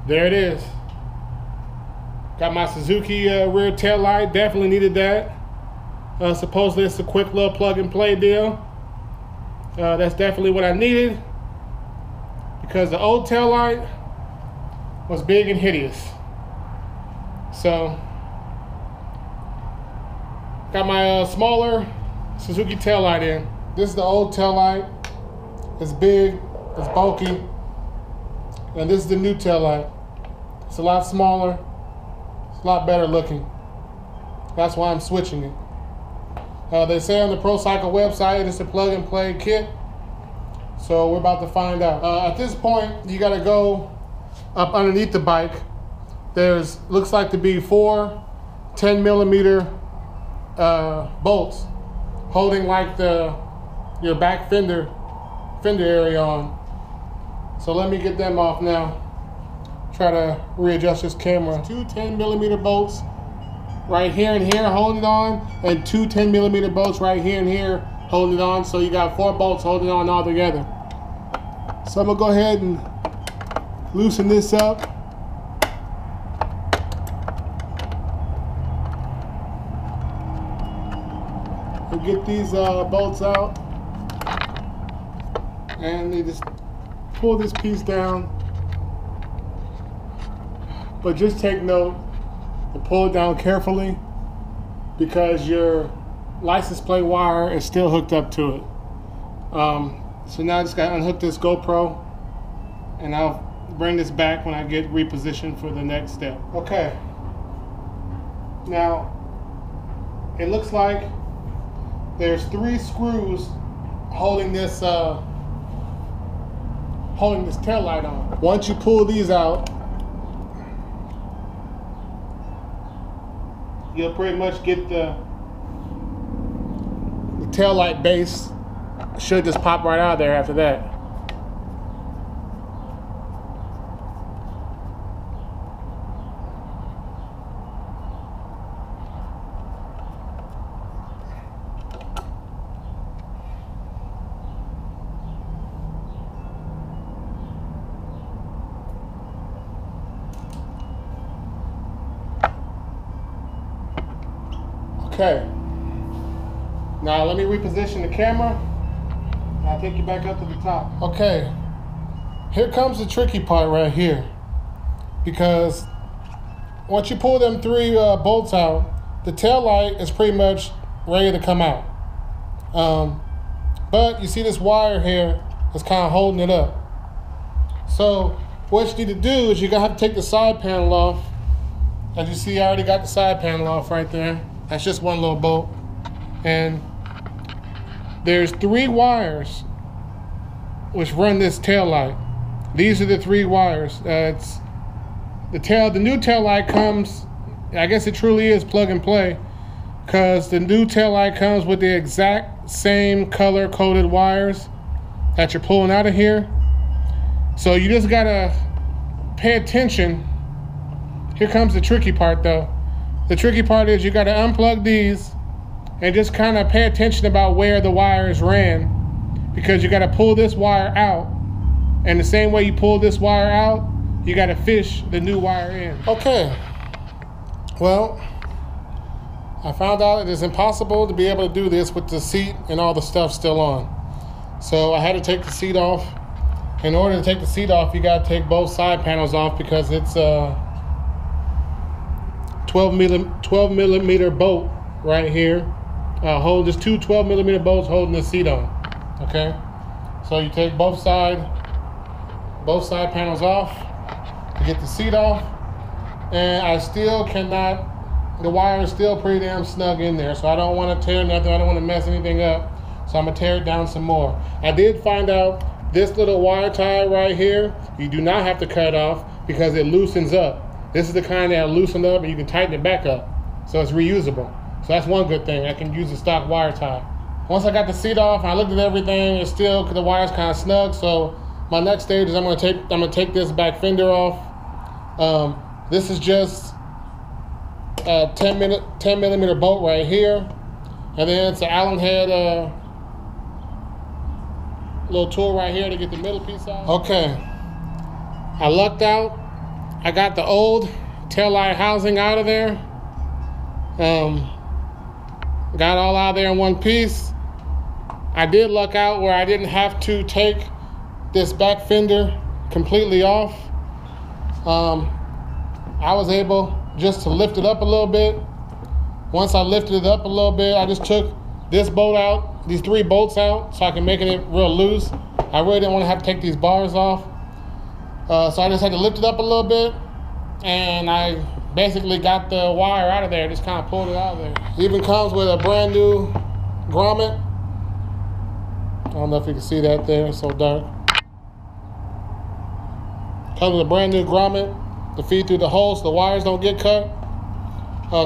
There it is. Got my Suzuki rear tail light. Definitely needed that. Supposedly it's a quick little plug and play deal. That's definitely what I needed, because the old tail light was big and hideous. So got my smaller Suzuki tail light in. This is the old tail light. It's big, it's bulky, and this is the new tail light. It's a lot smaller, it's a lot better looking. That's why I'm switching it. They say on the ProCycle website it's a plug and play kit, so we're about to find out. At this point, you gotta go up underneath the bike. There's looks like to be 4 10mm bolts holding like your back fender area on. So let me get them off now. Try to readjust this camera. 2 10mm bolts right here and here holding it on, and 2 10mm bolts right here and here holding it on. So you got 4 bolts holding it on all together. So I'm gonna go ahead and loosen this up. And get these bolts out, and you just pull this piece down, but just take note and pull it down carefully, because your license plate wire is still hooked up to it. So now I just got to unhook this GoPro, and I'll bring this back when I get repositioned for the next step. Okay, now it looks like there's 3 screws holding this tail light on. Once you pull these out, you'll pretty much get the tail light base. Should just pop right out of there after that. Okay, now let me reposition the camera, and I'll take you back up to the top. Okay, here comes the tricky part right here, because once you pull them 3 bolts out, the tail light is pretty much ready to come out. But you see this wire here is kind of holding it up. So what you need to do is you're gonna have to take the side panel off. As you see, I already got the side panel off right there. That's just one little bolt. And there's 3 wires which run this tail light. These are the 3 wires. It's the new tail light comes, I guess it truly is plug and play, because the new tail light comes with the exact same color coded wires that you're pulling out of here. So you just gotta pay attention. Here comes the tricky part though. The tricky part is you got to unplug these and just kind of pay attention about where the wires ran, because you got to pull this wire out, and the same way you pull this wire out, you got to fish the new wire in. Okay, well, I found out it is impossible to be able to do this with the seat and all the stuff still on. So I had to take the seat off. In order to take the seat off, you got to take both side panels off, because it's 12 millimeter bolt right here. There's 2 12mm bolts holding the seat on. Okay, so you take both side panels off to get the seat off, and I still cannot. The wire is still pretty damn snug in there, so I don't want to tear nothing. I don't want to mess anything up, so I'm gonna tear it down some more. I did find out this little wire tie right here, you do not have to cut it off, because it loosens up. This is the kind that loosen up and you can tighten it back up, so it's reusable. So that's one good thing. I can use a stock wire tie. Once I got the seat off and I looked at everything, it's still, the wire's kind of snug. So my next stage is I'm gonna take this back fender off. This is just a 10mm bolt right here, and then it's an Allen head little tool right here to get the middle piece out. Okay, I lucked out I got the old taillight housing out of there. Got all out of there in one piece. I did luck out where I didn't have to take this back fender completely off. I was able just to lift it up a little bit. Once I lifted it up a little bit, I just took this bolt out, these 3 bolts out, so I can make it real loose. I really didn't want to have to take these bars off. So I just had to lift it up a little bit, and I basically got the wire out of there, just kind of pulled it out of there. It even comes with a brand new grommet. I don't know if you can see that there, it's so dark. Comes with a brand new grommet to feed through the hole so the wires don't get cut.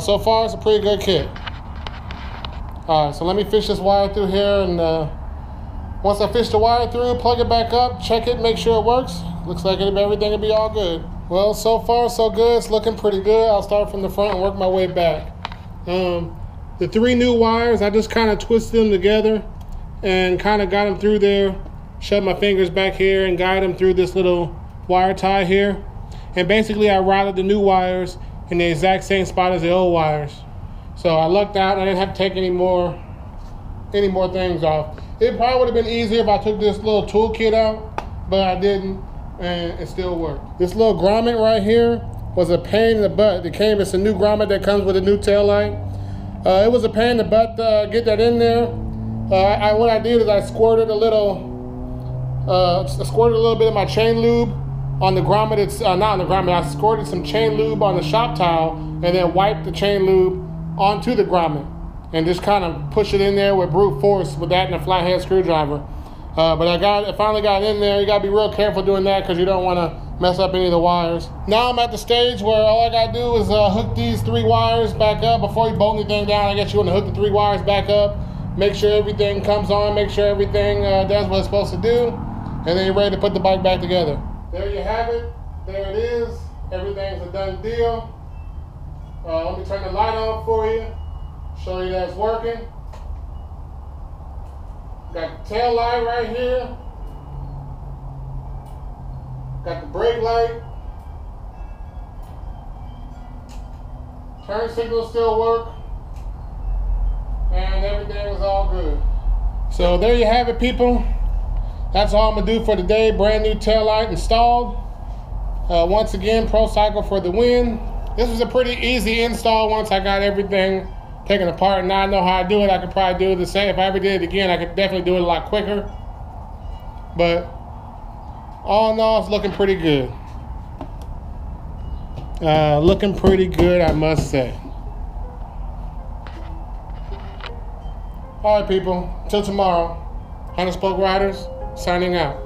So far, it's a pretty good kit. Alright, so let me fish this wire through here, and once I fish the wire through, plug it back up, check it, make sure it works. Looks like everything will be all good. Well, so far so good. It's looking pretty good. I'll start from the front and work my way back. The 3 new wires, I just kind of twisted them together and kind of got them through there. Shoved my fingers back here and guide them through this little wire tie here. And basically I routed the new wires in the exact same spot as the old wires. So I lucked out and I didn't have to take any more things off. It probably would have been easier if I took this little toolkit out, but I didn't, and it still worked. This little grommet right here was a pain in the butt. It's a new grommet that comes with a new tail light. It was a pain in the butt to get that in there. What I did is I squirted a little bit of my chain lube on the grommet. Not on the grommet. I squirted some chain lube on the shop towel and then wiped the chain lube onto the grommet and just kind of push it in there with brute force with that and a flathead screwdriver. But I finally got it in there. You gotta be real careful doing that because you don't want to mess up any of the wires. Now I'm at the stage where all I gotta do is hook these 3 wires back up. Before you bolt anything down, I guess you want to hook the 3 wires back up, make sure everything comes on, make sure everything does what it's supposed to do, and then you're ready to put the bike back together. There you have it. There it is. Everything's a done deal. Let me turn the light on for you, show you that it's working. Got the tail light right here. Got the brake light. Turn signals still work. And everything is all good. So there you have it, people. That's all I'm gonna do for today. Brand new tail light installed. Once again, Pro Cycle for the win. This was a pretty easy install once I got everything taken apart. Now I know how to do it. I could probably do it the same. If I ever did it again, I could definitely do it a lot quicker. But all in all, it's looking pretty good. Looking pretty good, I must say. All right, people. Till tomorrow. Hunter Spoke Riders, signing out.